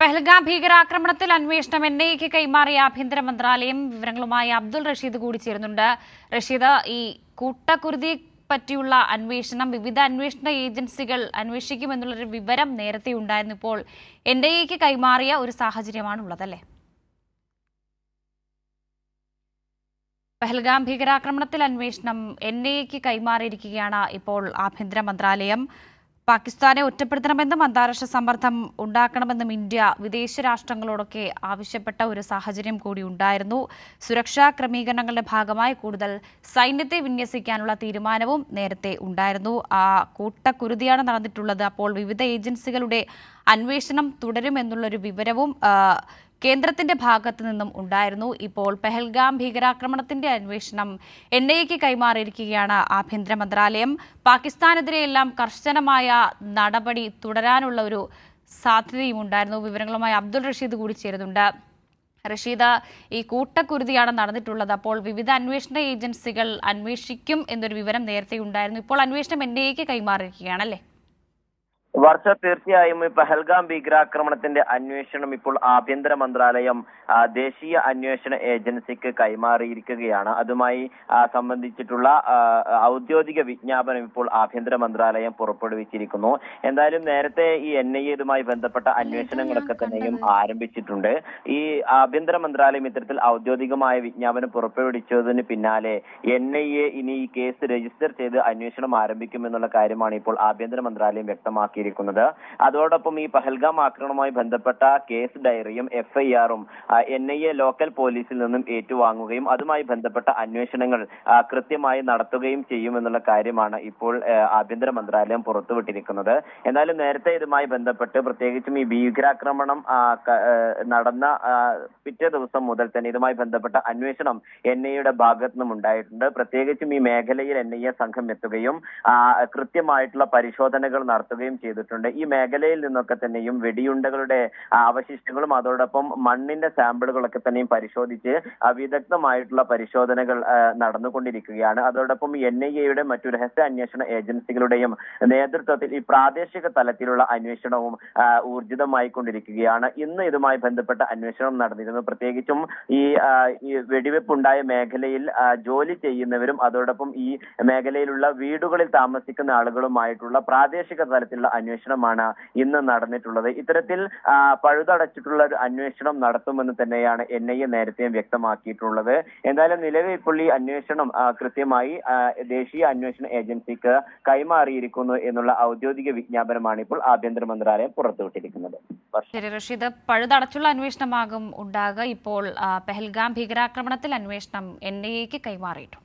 പഹൽഗാം ഭീകരാക്രമണത്തിൽ അന്വേഷണം എൻഐഎക്ക് കൈമാറിയ ആഭ്യന്തര മന്ത്രാലയം. വിവരങ്ങളുമായി അബ്ദുൾ റഷീദ് കൂടി ചേരുന്നുണ്ട്. റഷീദ്, ഈ കൂട്ടക്കുരുതിയെ പറ്റിയുള്ള അന്വേഷണം വിവിധ അന്വേഷണ ഏജൻസികൾ അന്വേഷിക്കുമെന്നുള്ളൊരു വിവരം നേരത്തെ ഉണ്ടായിരുന്നു. ഇപ്പോൾ എൻഐഎക്ക് കൈമാറിയ ഒരു സാഹചര്യമാണുള്ളതല്ലേ? പഹൽഗാം ഭീകരാക്രമണത്തിൽ അന്വേഷണം എൻഐഎക്ക് കൈമാറിയിരിക്കുകയാണ് ഇപ്പോൾ ആഭ്യന്തര മന്ത്രാലയം. പാകിസ്ഥാനെ ഒറ്റപ്പെടുത്തണമെന്നും അന്താരാഷ്ട്ര സമ്മർദ്ദം ഉണ്ടാക്കണമെന്നും ഇന്ത്യ വിദേശ രാഷ്ട്രങ്ങളോടൊക്കെ ആവശ്യപ്പെട്ട ഒരു സാഹചര്യം കൂടി ഉണ്ടായിരുന്നു. സുരക്ഷാ ക്രമീകരണങ്ങളുടെ ഭാഗമായി കൂടുതൽ സൈന്യത്തെ വിന്യസിക്കാനുള്ള തീരുമാനവും നേരത്തെ ഉണ്ടായിരുന്നു. ആ കൂട്ടക്കുരുതിയാണ് നടന്നിട്ടുള്ളത്. അപ്പോൾ വിവിധ ഏജൻസികളുടെ അന്വേഷണം തുടരുമെന്നുള്ളൊരു വിവരവും കേന്ദ്രത്തിന്റെ ഭാഗത്തു നിന്നും ഉണ്ടായിരുന്നു. ഇപ്പോൾ പെഹൽഗാം ഭീകരാക്രമണത്തിന്റെ അന്വേഷണം എൻഐഎക്ക് കൈമാറിയിരിക്കുകയാണ് ആഭ്യന്തര മന്ത്രാലയം. പാകിസ്ഥാനെതിരെയെല്ലാം കർശനമായ നടപടി തുടരാനുള്ള ഒരു സാധ്യതയും ഉണ്ടായിരുന്നു. വിവരങ്ങളുമായി അബ്ദുൾ റഷീദ് കൂടി ചേരുന്നുണ്ട്. റഷീദ്, ഈ കൂട്ടക്കുരുതിയാണ് നടന്നിട്ടുള്ളത്. അപ്പോൾ വിവിധ അന്വേഷണ ഏജൻസികൾ അന്വേഷിക്കും എന്നൊരു വിവരം നേരത്തെ ഉണ്ടായിരുന്നു. ഇപ്പോൾ അന്വേഷണം എൻഐഎക്ക് കൈമാറിയിരിക്കുകയാണല്ലേ? വർഷ തീർച്ചയായും ഈ പഹൽഗാം ഭീകരാക്രമണത്തിന്റെ അന്വേഷണം ഇപ്പോൾ ആഭ്യന്തര മന്ത്രാലയം ദേശീയ അന്വേഷണ ഏജൻസിക്ക് കൈമാറിയിരിക്കുകയാണ്. അതുമായി സംബന്ധിച്ചിട്ടുള്ള ഔദ്യോഗിക വിജ്ഞാപനം ഇപ്പോൾ ആഭ്യന്തര മന്ത്രാലയം പുറപ്പെടുവിച്ചിരിക്കുന്നു. എന്തായാലും നേരത്തെ ഈ എൻഐഎ ഇതുമായി ബന്ധപ്പെട്ട അന്വേഷണങ്ങളൊക്കെ തന്നെയും ആരംഭിച്ചിട്ടുണ്ട്. ഈ ആഭ്യന്തര മന്ത്രാലയം ഇത്തരത്തിൽ ഔദ്യോഗികമായ വിജ്ഞാപനം പുറപ്പെടുവിച്ചതിന് പിന്നാലെ എൻഐഎ ഇനി ഈ കേസ് രജിസ്റ്റർ ചെയ്ത് അന്വേഷണം ആരംഭിക്കുമെന്നുള്ള കാര്യമാണ് ഇപ്പോൾ ആഭ്യന്തര മന്ത്രാലയം വ്യക്തമാക്കിയിരിക്കുന്നത്. അതോടൊപ്പം ഈ പഹൽഗാം ആക്രമണവുമായി ബന്ധപ്പെട്ട കേസ് ഡയറിയും എഫ്ഐആറും എൻഐഎ ലോക്കൽ പോലീസിൽ നിന്നും ഏറ്റുവാങ്ങുകയും അതുമായി ബന്ധപ്പെട്ട അന്വേഷണങ്ങൾ കൃത്യമായി നടത്തുകയും ചെയ്യുമെന്നുള്ള കാര്യമാണ് ഇപ്പോൾ ആഭ്യന്തര മന്ത്രാലയം പുറത്തുവിട്ടിരിക്കുന്നത്. എന്നാലും നേരത്തെ ഇതുമായി ബന്ധപ്പെട്ട് പ്രത്യേകിച്ചും ഈ ഭീകരാക്രമണം നടന്ന പിറ്റേ ദിവസം മുതൽ തന്നെ ഇതുമായി ബന്ധപ്പെട്ട അന്വേഷണം എൻഐഎയുടെ ഭാഗത്തു നിന്നും ഉണ്ടായിട്ടുണ്ട്. പ്രത്യേകിച്ചും ഈ മേഖലയിൽ എൻഐഎ സംഘം എത്തുകയും കൃത്യമായിട്ടുള്ള പരിശോധനകൾ നടത്തുകയും ചെയ്തിട്ടുണ്ട്. ഈ മേഖലയിൽ നിന്നൊക്കെ തന്നെയും വെടിയുണ്ടകളുടെ അവശിഷ്ടങ്ങളും അതോടൊപ്പം മണ്ണിന്റെ സാമ്പിളുകളൊക്കെ തന്നെയും പരിശോധിച്ച് വിദഗ്ധമായിട്ടുള്ള പരിശോധനകൾ നടന്നുകൊണ്ടിരിക്കുകയാണ്. അതോടൊപ്പം എൻഐഎയുടെ മറ്റു രഹസ്യ അന്വേഷണ ഏജൻസികളുടെയും നേതൃത്വത്തിൽ ഈ പ്രാദേശിക തലത്തിലുള്ള അന്വേഷണവും ഊർജിതമായിക്കൊണ്ടിരിക്കുകയാണ്. ഇന്ന് ഇതുമായി ബന്ധപ്പെട്ട അന്വേഷണം നടന്നിരുന്നു. പ്രത്യേകിച്ചും ഈ വെടിവെപ്പുണ്ടായ മേഖലയിൽ ജോലി ചെയ്യുന്നവരും അതോടൊപ്പം ഈ മേഖലയിലുള്ള വീടുകളിൽ താമസിക്കുന്ന ആളുകളുമായിട്ടുള്ള പ്രാദേശിക തലത്തിലുള്ള അന്വേഷണമാണ് ഇന്ന് നടന്നിട്ടുള്ളത്. ഇത്തരത്തിൽ പഴുതടച്ചിട്ടുള്ള ഒരു അന്വേഷണം നടത്തുമെന്ന് തന്നെയാണ് എൻഐഎ നേരത്തെയും വ്യക്തമാക്കിയിട്ടുള്ളത്. എന്തായാലും നിലവിൽ ഇപ്പോൾ ഈ അന്വേഷണം കൃത്യമായി ദേശീയ അന്വേഷണ ഏജൻസിക്ക് കൈമാറിയിരിക്കുന്നു എന്നുള്ള ഔദ്യോഗിക വിജ്ഞാപനമാണ് ഇപ്പോൾ ആഭ്യന്തര മന്ത്രാലയം പുറത്തുവിട്ടിരിക്കുന്നത്. ശരി റഷീദ്, പഴുതടച്ചുള്ള അന്വേഷണമാകും ഉണ്ടാകുക. ഇപ്പോൾ പെഹൽഗാം ഭീകരാക്രമണത്തിൽ അന്വേഷണം എൻഐഎക്ക് കൈമാറിയിട്ടുണ്ട്.